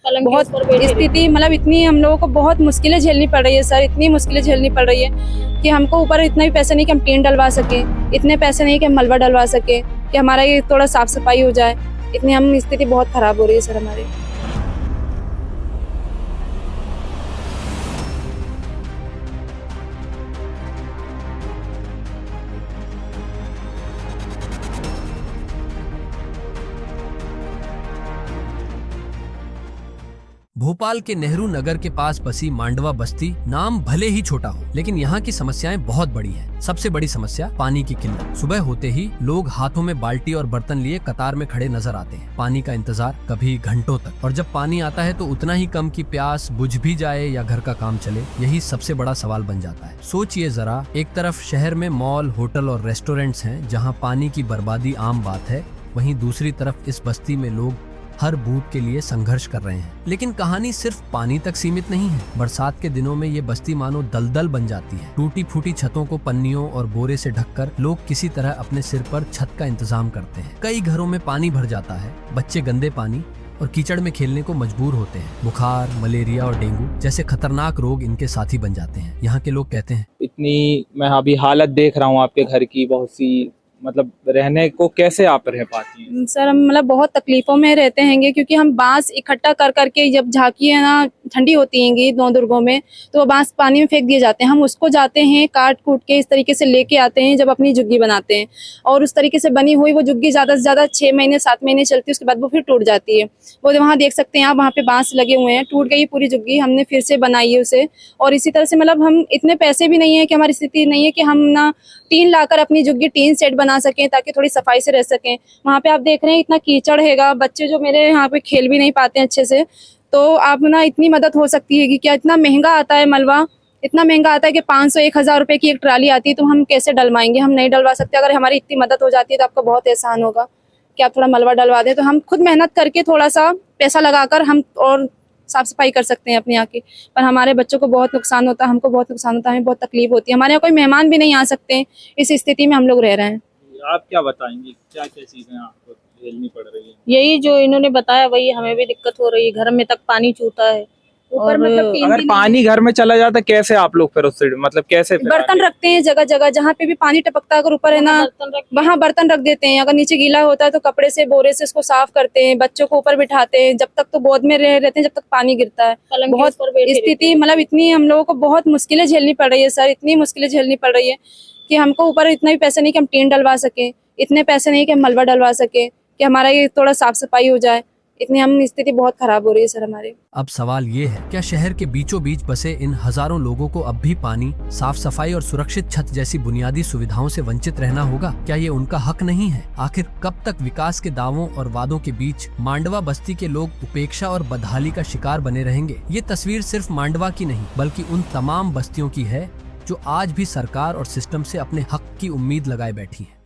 बहुत स्थिति मतलब इतनी हम लोगों को बहुत मुश्किलें झेलनी पड़ रही है सर, इतनी मुश्किलें झेलनी पड़ रही है कि हमको ऊपर इतना भी पैसे नहीं कि हम टीन डलवा सके, इतने पैसे नहीं कि हम मलबा डलवा सके, कि हमारा ये थोड़ा साफ सफाई हो जाए। इतनी हम स्थिति बहुत खराब हो रही है सर हमारी। भोपाल के नेहरू नगर के पास बसी मांडवा बस्ती नाम भले ही छोटा हो, लेकिन यहाँ की समस्याएं बहुत बड़ी हैं। सबसे बड़ी समस्या पानी की किल्लत। सुबह होते ही लोग हाथों में बाल्टी और बर्तन लिए कतार में खड़े नजर आते हैं। पानी का इंतजार कभी घंटों तक, और जब पानी आता है तो उतना ही कम कि प्यास बुझ भी जाए या घर का काम चले, यही सबसे बड़ा सवाल बन जाता है। सोचिए जरा, एक तरफ शहर में मॉल, होटल और रेस्टोरेंट्स हैं जहाँ पानी की बर्बादी आम बात है, वहीं दूसरी तरफ इस बस्ती में लोग हर बूंद के लिए संघर्ष कर रहे हैं। लेकिन कहानी सिर्फ पानी तक सीमित नहीं है। बरसात के दिनों में ये बस्ती मानो दलदल बन जाती है। टूटी फूटी छतों को पन्नियों और बोरे से ढककर लोग किसी तरह अपने सिर पर छत का इंतजाम करते हैं। कई घरों में पानी भर जाता है। बच्चे गंदे पानी और कीचड़ में खेलने को मजबूर होते हैं। बुखार, मलेरिया और डेंगू जैसे खतरनाक रोग इनके साथी बन जाते हैं। यहाँ के लोग कहते हैं, इतनी मैं अभी हालत देख रहा हूँ आपके घर की, बहुत सी मतलब रहने को कैसे आप रह पाती हैं? सर हम मतलब बहुत तकलीफों में रहते हैंगे, क्योंकि हम बांस इकट्ठा कर करके, जब झांकी है ना ठंडी होती हैंगी नौ दुर्गों में, तो वो बांस पानी में फेंक दिए जाते हैं। हम उसको जाते हैं काट कूट के इस तरीके से लेके आते हैं जब अपनी जुग्गी बनाते हैं, और उस तरीके से बनी हुई वो जुग्गी ज्यादा से ज्यादा 6 महीने 7 महीने चलती है, उसके बाद वो फिर टूट जाती है। वो वहाँ देख सकते हैं आप, वहाँ पे बांस लगे हुए हैं, टूट गई पूरी जुग्गी, हमने फिर से बनाई है उसे। और इसी तरह से मतलब हम इतने पैसे भी नहीं है कि हमारी स्थिति नहीं है कि हम ना टीन लाकर अपनी जुग्गी टीन सेट बना सकें ताकि थोड़ी सफाई से रह सकें। वहाँ पे आप देख रहे हैं इतना कीचड़ हैगा, बच्चे जो मेरे यहाँ पे खेल भी नहीं पाते हैं अच्छे से। तो आप ना इतनी मदद हो सकती है कि क्या, इतना महंगा आता है मलबा, इतना महंगा आता है कि 500-1000 रुपए की एक ट्राली आती है, तो हम कैसे डलवाएंगे? हम नहीं डलवा सकते। अगर हमारी इतनी मदद हो जाती है तो आपको बहुत एहसान होगा कि आप थोड़ा मलबा डलवा दें, तो हम खुद मेहनत करके थोड़ा सा पैसा लगाकर हम और साफ सफाई कर सकते हैं अपने यहाँ की। पर हमारे बच्चों को बहुत नुकसान होता है, हमको बहुत नुकसान होता है, हमें बहुत तकलीफ होती है। हमारे यहाँ कोई मेहमान भी नहीं आ सकते, इस स्थिति में हम लोग रह रहे हैं। आप क्या बताएंगी, क्या क्या चीजें आपको झेलनी पड़ रही है? यही जो इन्होंने बताया वही हमें भी दिक्कत हो रही है। घर में तक पानी चूता है, ऊपर मतलब टीन अगर भी पानी घर में चला जाता कैसे आप लोग फिर उससे मतलब कैसे फिर बर्तन आगे? रखते हैं जगह जगह, जहाँ पे भी पानी टपकता है अगर ऊपर है ना, वहाँ बर्तन रख देते हैं। अगर नीचे गीला होता है तो कपड़े से, बोरे से उसको साफ करते हैं। बच्चों को ऊपर बिठाते हैं, जब तक तो गोद में रहते हैं जब तक पानी गिरता है। बहुत स्थिति मतलब इतनी हम लोगों को बहुत मुश्किलें झेलनी पड़ रही है सर, इतनी मुश्किलें झेलनी पड़ रही है कि हमको ऊपर इतना भी पैसे नहीं कि हम टीन डलवा सके, इतने पैसे नहीं कि हम मलबा डलवा सके, कि हमारा ये थोड़ा साफ सफाई हो जाए। इतनी हम स्थिति बहुत खराब हो रही है सर हमारी। अब सवाल ये है, क्या शहर के बीचों बीच बसे इन हजारों लोगों को अब भी पानी, साफ सफाई और सुरक्षित छत जैसी बुनियादी सुविधाओं से वंचित रहना होगा? क्या ये उनका हक नहीं है? आखिर कब तक विकास के दावों और वादों के बीच मांडवा बस्ती के लोग उपेक्षा और बदहाली का शिकार बने रहेंगे? ये तस्वीर सिर्फ मांडवा की नहीं, बल्कि उन तमाम बस्तियों की है जो आज भी सरकार और सिस्टम से अपने हक की उम्मीद लगाए बैठी है।